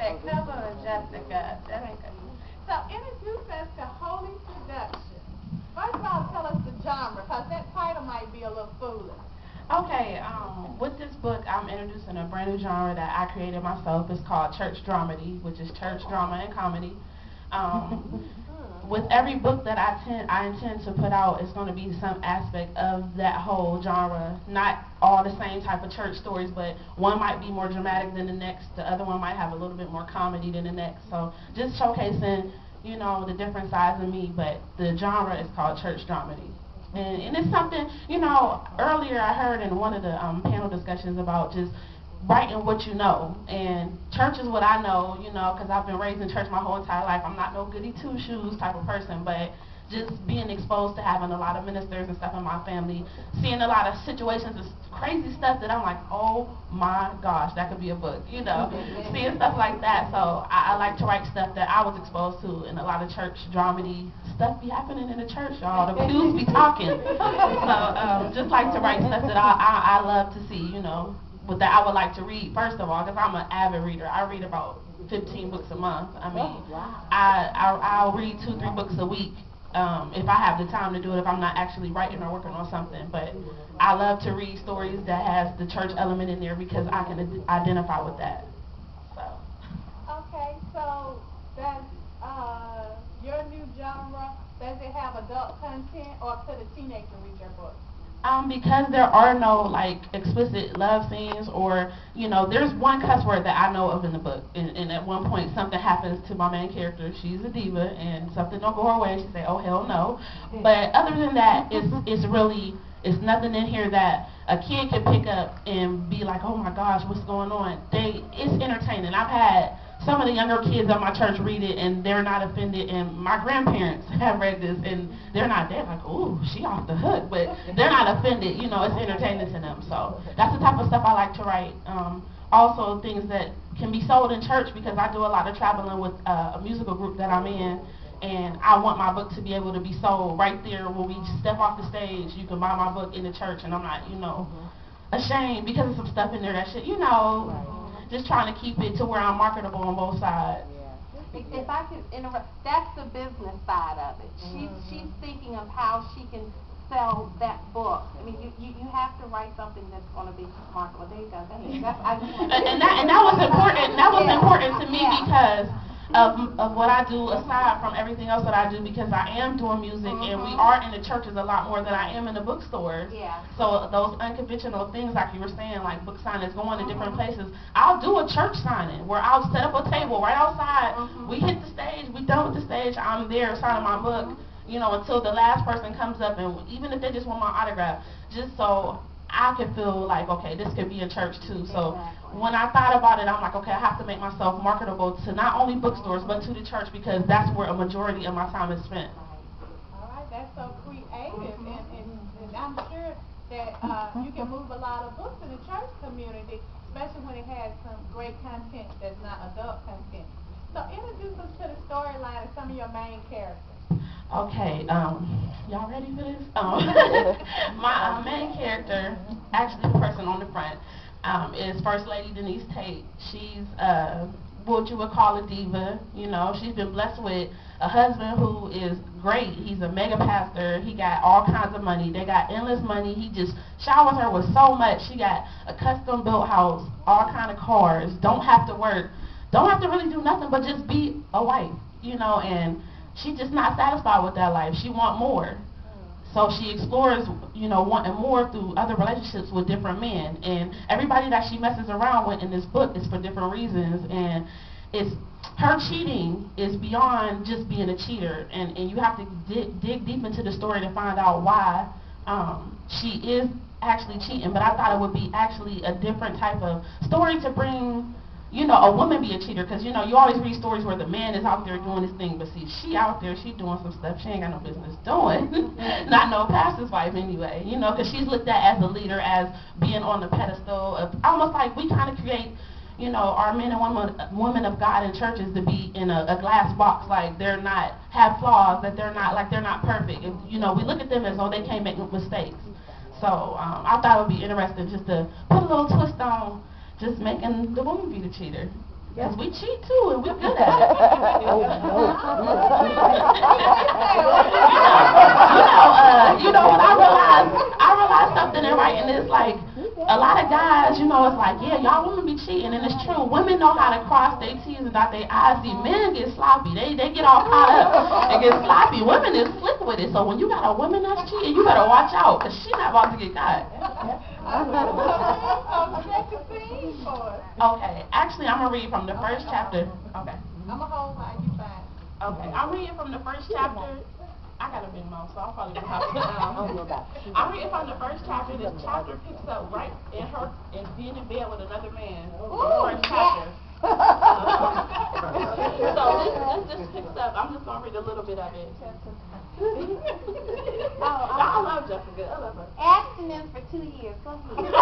that cover, Jessica. That ain't good. So introduce us to Holy Seduction. First of all, tell us the genre, because that title might be a little foolish. Okay, with this book, I'm introducing a brand new genre that I created myself. It's called church dramedy, which is church drama and comedy. With every book that I intend to put out, it's going to be some aspect of that whole genre. Not all the same type of church stories, but one might be more dramatic than the next. The other one might have a little bit more comedy than the next. So just showcasing, you know, the different sides of me, but the genre is called church dramedy. And it's something, you know, earlier I heard in one of the panel discussions about just writing what you know. And church is what I know, you know, because I've been raised in church my whole entire life. I'm not no goody two-shoes type of person, but just being exposed to having a lot of ministers and stuff in my family, seeing a lot of situations of crazy stuff that I'm like, oh my gosh, that could be a book, you know, seeing stuff like that. So I like to write stuff that I was exposed to, and a lot of church dramedy stuff be happening in the church, y'all. The pews be talking. So just like to write stuff that I love to see, you know, but that I would like to read, first of all, because I'm an avid reader. I read about 15 books a month. I mean, I'll read 2-3 books a week. If I have the time to do it, if I'm not actually writing or working on something. But I love to read stories that has the church element in there because I can identify with that. So. Okay, so does your new genre, does it have adult content, or could a teenager read your book? Because there are no like explicit love scenes, or you know, there's one cuss word that I know of in the book, and at one point something happens to my main character. She's a diva, and something don't go her way, and she say, "Oh hell no!" But other than that, it's nothing in here that a kid can pick up and be like, "Oh my gosh, what's going on?" It's entertaining. I've had some of the younger kids at my church read it, and they're not offended, and my grandparents have read this, and they're like, ooh, she off the hook, but they're not offended, you know, it's entertaining to them. So that's the type of stuff I like to write. Also things that can be sold in church, because I do a lot of traveling with a musical group that I'm in, and I want my book to be able to be sold right there when we step off the stage. You can buy my book in the church, and I'm not, you know, ashamed because of some stuff in there that shit, you know, just trying to keep it to where I'm marketable on both sides. Yeah. If I could interrupt, that's the business side of it. She's thinking of how she can sell that book. I mean, you have to write something that's going to be marketable. There you go. And that was important. That was important to me because of what I do aside from everything else that I do, because I am doing music and we are in the churches a lot more than I am in the bookstores. Yeah. So those unconventional things, like you were saying, like book signings, going to different places. I'll do a church signing where I'll set up a table right outside. We hit the stage, we done with the stage, I'm there signing my book, you know, until the last person comes up, and even if they just want my autograph, just so I can feel like, okay, this could be a church too. So when I thought about it, I'm like, okay, I have to make myself marketable to not only bookstores but to the church, because that's where a majority of my time is spent. All right, that's so creative, and I'm sure that you can move a lot of books in the church community, especially when it has some great content that's not adult content. So introduce us to the storyline of some of your main characters. Okay, y'all ready for this? My main character, actually the person on the front, is First Lady Denise Tate. She's what you would call a diva. You know, she's been blessed with a husband who is great. He's a mega pastor. He got all kinds of money. They got endless money. He just showers her with so much. She got a custom built house, all kind of cars, don't have to work, don't have to really do nothing but just be a wife, you know, and she's just not satisfied with that life. She wants more. So she explores, you know, wanting more through other relationships with different men. And everybody that she messes around with in this book is for different reasons. And it's her cheating is beyond just being a cheater. And you have to dig deep into the story to find out why she is actually cheating. But I thought it would be actually a different type of story to bring, you know, a woman be a cheater, because, you know, you always read stories where the man is out there doing his thing, but see, she out there, she doing some stuff she ain't got no business doing. Not no pastor's wife anyway, you know, because she's looked at as a leader, as being on the pedestal of, almost like we kind of create, you know, our men and women of God in churches to be in a glass box, like they're not, have flaws, that they're not, like they're not perfect. And, you know, we look at them as though they can't make mistakes. So I thought it would be interesting just to put a little twist on just making the woman be the cheater. Because we cheat too, and we're good at it. You know what I realized something in writing is like, a lot of guys, you know, it's like, yeah, y'all women be cheating, and it's true. Women know how to cross their T's and dot their I's. See, men get sloppy. They get all caught up and get sloppy. Women is slick with it. So when you got a woman that's cheating, you better watch out, because she's not about to get caught. Okay, actually, I'm going to read from the first chapter. Okay. I'm going to hold while you find. Okay, I'm reading from the first chapter. I got a big mouth, so I'll probably have to I'm reading from the first chapter. This chapter picks up right in her and being in bed with another man. First chapter. So this just picks up. I'm just going to read a little bit of it. I love Jessica. I love her. Abstinence for 2 years. Go ahead.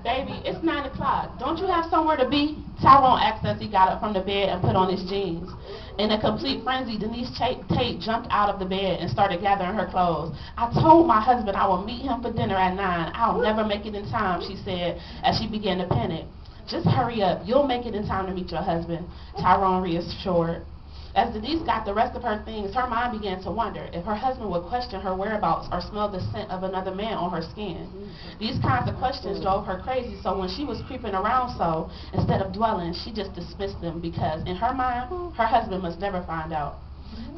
Baby, it's 9 o'clock. Don't you have somewhere to be? Tyrone asked as he got up from the bed and put on his jeans. In a complete frenzy, Denise Tate jumped out of the bed and started gathering her clothes. I told my husband I will meet him for dinner at 9. I'll never make it in time, she said as she began to panic. Just hurry up. You'll make it in time to meet your husband, Tyrone reassured. As Denise got the rest of her things, her mind began to wonder if her husband would question her whereabouts or smell the scent of another man on her skin. These kinds of questions drove her crazy, so when she was creeping around so, instead of dwelling, she just dismissed them because, in her mind, her husband must never find out.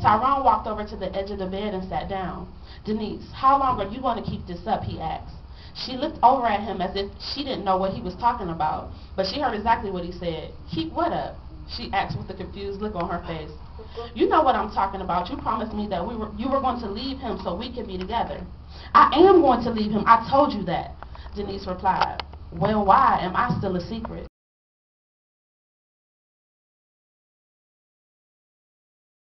Tyrone walked over to the edge of the bed and sat down. Denise, how long are you going to keep this up, he asked. She looked over at him as if she didn't know what he was talking about, but she heard exactly what he said. Keep what up? She asked with a confused look on her face. You know what I'm talking about. You promised me that you were going to leave him so we could be together. I am going to leave him. I told you that, Denise replied. Well, why am I still a secret?